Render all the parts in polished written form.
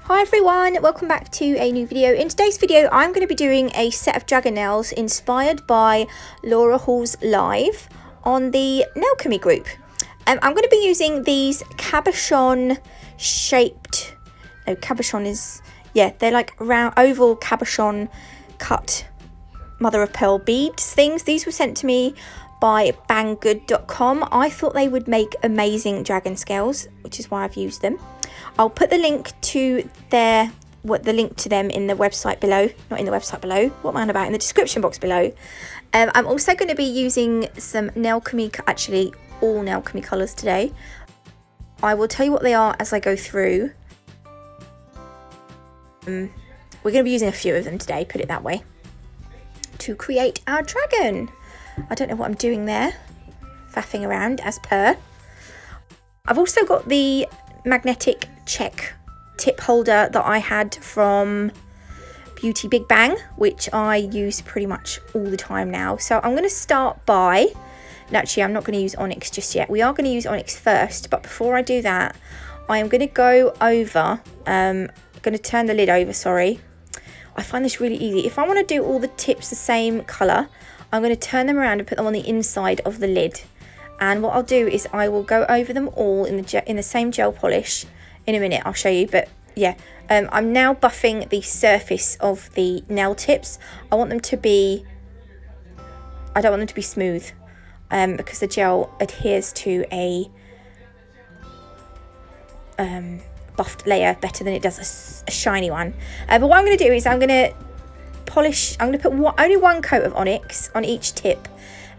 Hi everyone, welcome back to a new video. In today's video I'm going to be doing a set of dragon nails inspired by Laura Hall's live on the Nailchemy group. I'm going to be using these cabochon shaped, no cabochon is, yeah, they're like round oval cabochon cut mother of pearl beads things. These were sent to me by banggood.com. I thought they would make amazing dragon scales, which is why I've used them. I'll put the link to them in the website below, not in the website below, what am I on about, in the description box below. I'm also going to be using some Nailchemy, actually all Nailchemy colours today. I will tell you what they are as I go through. We're going to be using a few of them today, put it that way, to create our dragon. I don't know what I'm doing there, faffing around as per. I've also got the magnetic check tip holder that I had from Beauty Big Bang, which I use pretty much all the time now. So I'm going to start by, and actually I'm not going to use onyx just yet. We are going to use onyx first, but before I do that, I am going to go over, going to turn the lid over, sorry. I find this really easy. If I want to do all the tips the same colour, I'm going to turn them around and put them on the inside of the lid. And what I'll do is I will go over them all in the same gel polish. In a minute I'll show you, but yeah, I'm now buffing the surface of the nail tips. I don't want them to be smooth, because the gel adheres to a buffed layer better than it does a shiny one. But what I'm going to do is I'm going to polish, I'm going to put only one coat of onyx on each tip,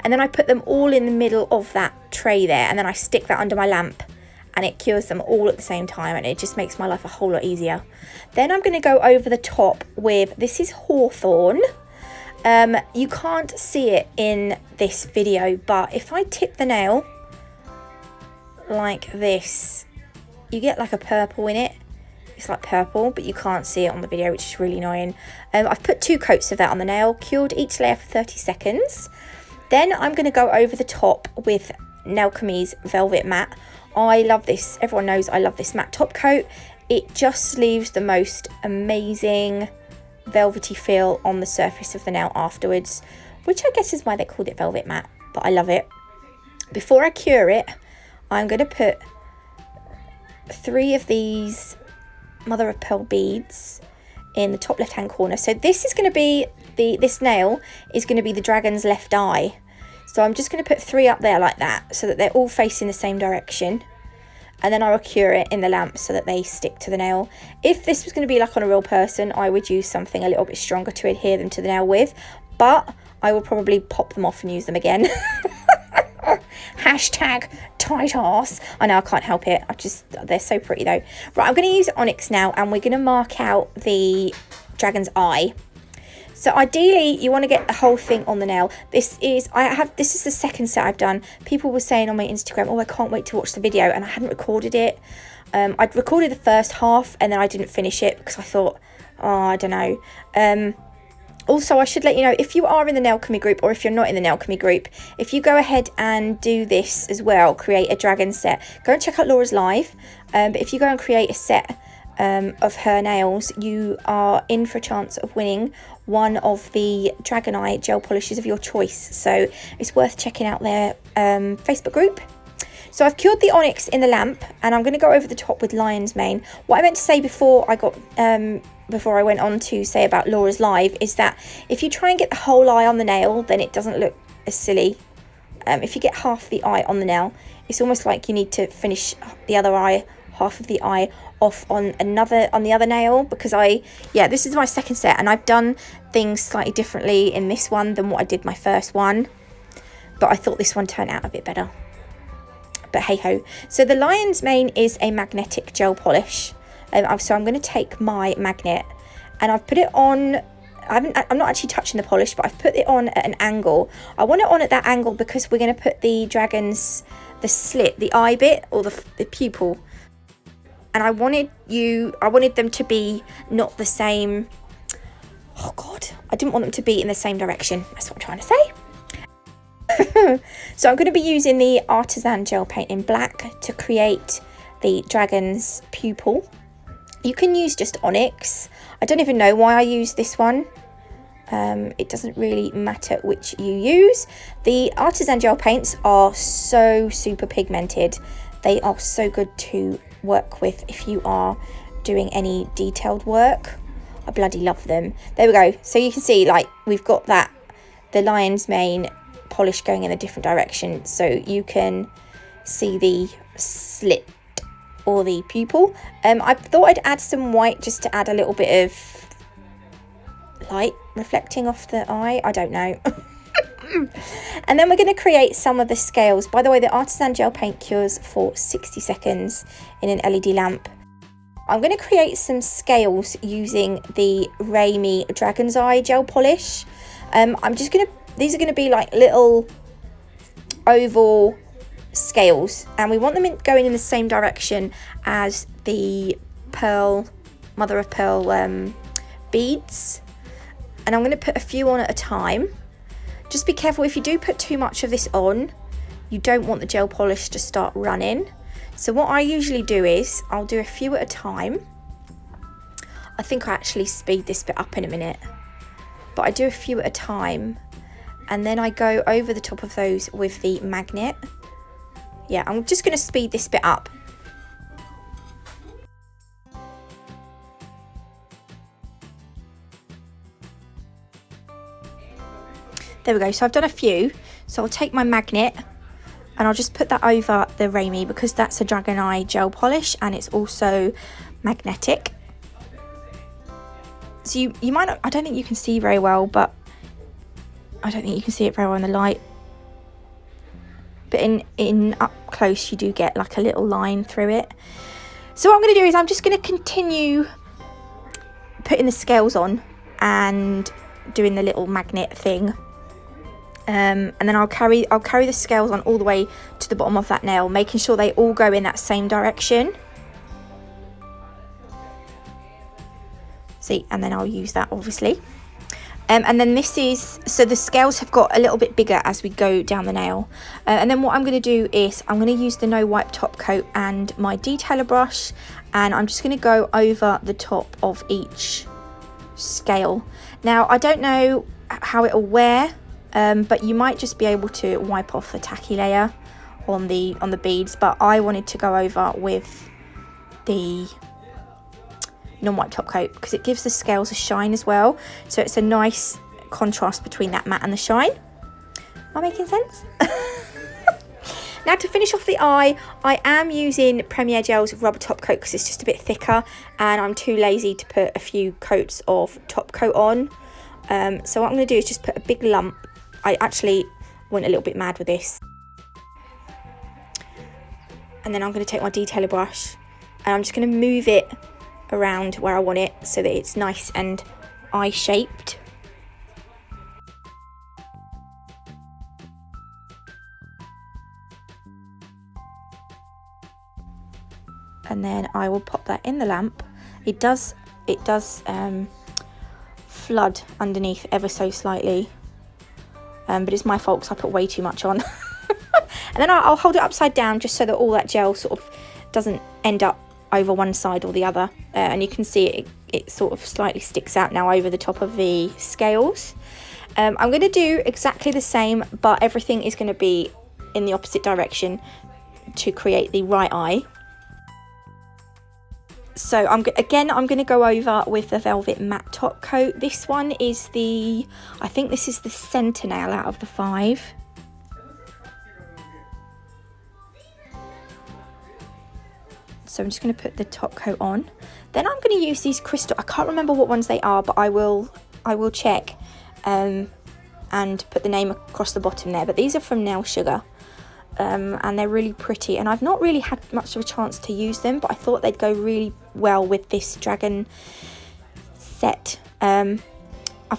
and then I put them all in the middle of that tray there, and then I stick that under my lamp and it cures them all at the same time, and it just makes my life a whole lot easier. Then I'm going to go over the top with, this is Hawthorn. You can't see it in this video, but if I tip the nail like this, you get like a purple in it. It's like purple, but you can't see it on the video, which is really annoying. I've put 2 coats of that on the nail, cured each layer for 30 seconds. Then I'm going to go over the top with Nailchemy's Velvet Matte. I love this. Everyone knows I love this matte top coat. It just leaves the most amazing velvety feel on the surface of the nail afterwards, which I guess is why they called it Velvet Matte, but I love it. Before I cure it, I'm going to put 3 of these mother of pearl beads in the top left hand corner. So this is going to be this nail is going to be the dragon's left eye. So I'm just going to put 3 up there like that, so that they're all facing the same direction. And then I will cure it in the lamp so that they stick to the nail. If this was going to be like on a real person, I would use something a little bit stronger to adhere them to the nail with. But I will probably pop them off and use them again. Hashtag tight arse. I know, I can't help it. They're so pretty though. Right, I'm going to use onyx now, and we're going to mark out the dragon's eye. So ideally you want to get the whole thing on the nail. This is the second set I've done. People were saying on my Instagram, oh, I can't wait to watch the video, and I hadn't recorded it. I'd recorded the first half and then I didn't finish it because I thought, oh, I don't know. Also, I should let you know, if you are in the Nailchemy group, or if you're not in the Nailchemy group, if you go ahead and do this as well, create a dragon set, go and check out Laura's live. But if you go and create a set of her nails, you are in for a chance of winning one of the Dragon Eye gel polishes of your choice. So it's worth checking out their Facebook group. So I've cured the onyx in the lamp, and I'm going to go over the top with lion's mane. What I meant to say before I went on to say about Laura's live is that if you try and get the whole eye on the nail, then it doesn't look as silly. If you get half the eye on the nail, it's almost like you need to finish the other eye, half of the eye off on the other nail, because this is my second set and I've done things slightly differently in this one than what I did my first one, but I thought this one turned out a bit better. But hey ho. So the lion's mane is a magnetic gel polish. So I'm going to take my magnet and I've put it on. I'm not actually touching the polish, but I've put it on at an angle. I want it on at that angle because we're going to put the dragon's, the slit, the eye bit, or the pupil. And I wanted them to be not the same. Oh God, I didn't want them to be in the same direction. That's what I'm trying to say. So I'm going to be using the Artisan gel paint in black to create the dragon's pupil. You can use just onyx. I don't even know why I use this one. It doesn't really matter which you use. The artisan gel paints are so super pigmented. They are so good to work with if you are doing any detailed work. I bloody love them. There we go. So you can see, like, we've got that, the lion's mane polish going in a different direction, so you can see the slit or the pupil. I thought I'd add some white just to add a little bit of light reflecting off the eye. I don't know. And then we're going to create some of the scales. By the way, the artisan gel paint cures for 60 seconds in an LED lamp. I'm going to create some scales using the Nailchemy Dragon's Eye gel polish. These are going to be like little oval scales, and we want them going in the same direction as the mother of pearl beads. And I'm going to put a few on at a time. Just be careful, if you do put too much of this on, you don't want the gel polish to start running. So what I usually do is I'll do a few at a time. I think I actually speed this bit up in a minute, but I do a few at a time, and then I go over the top of those with the magnet. Yeah, I'm just going to speed this bit up. There we go. So I've done a few. So I'll take my magnet and I'll just put that over the Nailchemy, because that's a Dragon Eye gel polish and it's also magnetic. So you might not, I don't think you can see very well, but I don't think you can see it very well in the light. But in up close you do get like a little line through it. So what I'm going to do is I'm just going to continue putting the scales on and doing the little magnet thing. And then I'll carry the scales on all the way to the bottom of that nail, making sure they all go in that same direction. See, and then I'll use that obviously. And then this is, so the scales have got a little bit bigger as we go down the nail. And then what I'm going to do is I'm going to use the no wipe top coat and my detailer brush, and I'm just going to go over the top of each scale. Now I don't know how it'll wear, but you might just be able to wipe off the tacky layer on the beads, but I wanted to go over with the non-wipe top coat because it gives the scales a shine as well, so it's a nice contrast between that matte and the shine. Am I making sense? Now to finish off the eye, I am using Premier Gel's rubber top coat because it's just a bit thicker and I'm too lazy to put a few coats of top coat on. So what I'm going to do is just put a big lump. I actually went a little bit mad with this. And then I'm going to take my detailer brush and I'm just going to move it around where I want it so that it's nice and eye shaped. And then I will pop that in the lamp. It does flood underneath ever so slightly, but it's my fault because I put way too much on. And then I'll hold it upside down just so that all that gel sort of doesn't end up over one side or the other, and you can see it sort of slightly sticks out now over the top of the scales. I'm going to do exactly the same, but everything is going to be in the opposite direction to create the right eye. So I'm going to go over with the velvet matte top coat. This one is I think this is the centre nail out of the 5. So I'm just going to put the top coat on. Then I'm going to use these crystal, I can't remember what ones they are, but I will check and put the name across the bottom there. But these are from Nail Sugar. And they're really pretty, and I've not really had much of a chance to use them, but I thought they'd go really well with this dragon set. I've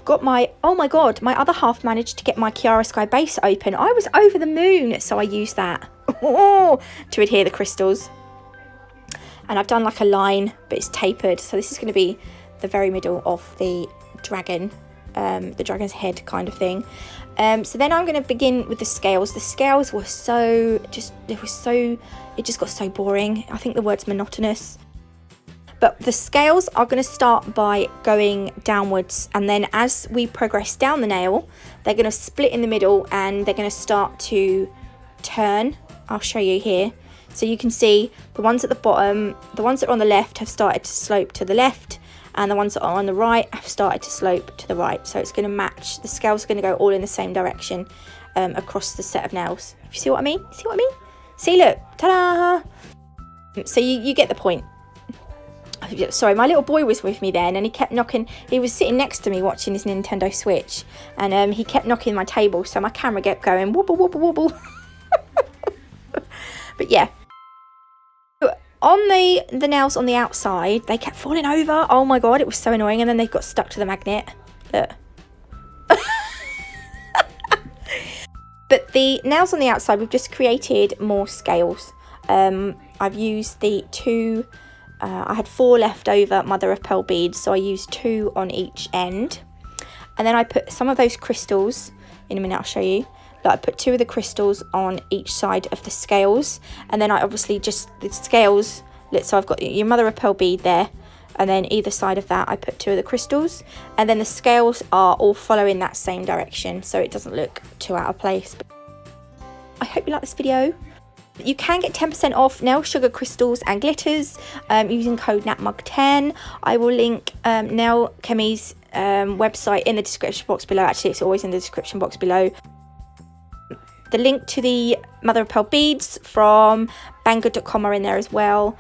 got oh my god, my other half managed to get my Chiara Sky base open. I was over the moon, so I used that to adhere the crystals. And I've done like a line, but it's tapered, so this is going to be the very middle of the dragon, the dragon's head kind of thing. So then I'm going to begin with the scales. The scales were it just got so boring. I think the word's monotonous. But the scales are going to start by going downwards, and then as we progress down the nail, they're going to split in the middle and they're going to start to turn. I'll show you here. So you can see the ones at the bottom, the ones that are on the left have started to slope to the left, and the ones that are on the right have started to slope to the right. So it's going to match, the scales are going to go all in the same direction across the set of nails. You see what I mean? See what I mean? See, look, ta-da! So you get the point. Sorry, my little boy was with me then, and he kept knocking. He was sitting next to me watching his Nintendo Switch, and he kept knocking my table, so my camera kept going wobble, wobble, wobble. But yeah, on the nails on the outside, they kept falling over. Oh my god, it was so annoying. And then they got stuck to the magnet. Look. But the nails on the outside, we've just created more scales. I've used the two. I had 4 leftover mother of pearl beads, so I used 2 on each end. And then I put some of those crystals, in a minute I'll show you. I put 2 of the crystals on each side of the scales, and then I obviously just, the scales, so I've got your mother of pearl bead there, and then either side of that I put 2 of the crystals, and then the scales are all following that same direction, so it doesn't look too out of place. I hope you like this video. You can get 10% off nail sugar crystals and glitters using code NATMUG10. I will link Nailchemy's website in the description box below. Actually, it's always in the description box below. The link to the mother of pearl beads from banggood.com are in there as well.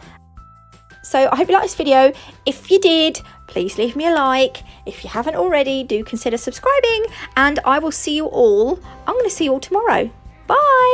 So I hope you liked this video. If you did, please leave me a like. If you haven't already, do consider subscribing, and I will see you all. I'm going to see you all tomorrow. Bye.